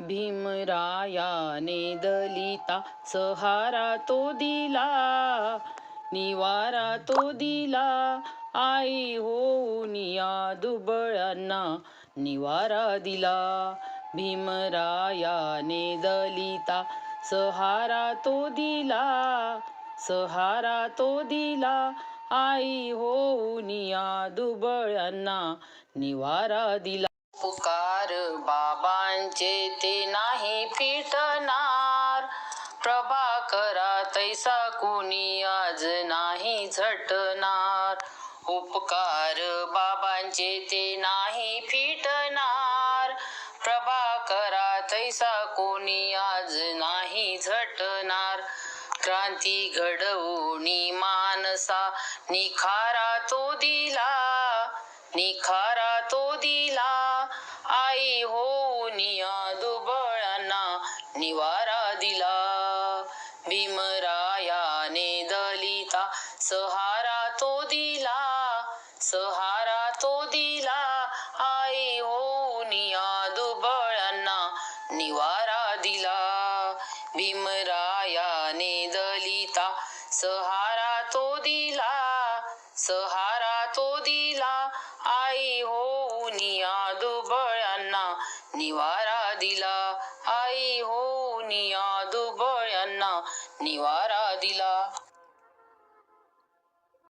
भीमरायाने दलिता सहारा तो दिला, निवारा तो दिला. आई होऊन या दुबळ्यांना निवारा दिला. भीमरायाने दलिता सहारा तो दिला, सहारा तो दिला. आई होऊन या दुबळ्यांना निवारा दिला. पुकार बाबांचे ते नाही फिटणार, प्रभाकरा तैसा कुणी आज नाही झटणार. उपकार बाबांचे ते नाही फिटणार, प्रभाकरा तैसा कोणी आज नाही झटणार. क्रांती घडवूनी मानसा निखारा तो दिला, निखारा तो दिला. आई होऊन या दुबळ्यांना निवारा दिला. भीमरायाने दलिता सहारा तो दिला, सहारा तो दिला. आई होऊन या दुबळ्यांना निवारा दिला. भीमरायाने दलिता सहारा तो दिला, सहारा तो दिला. आई होऊन या दुबळ्यांना निवारा दिला. आई होऊन या दुबळ्यांना निवारा दिला.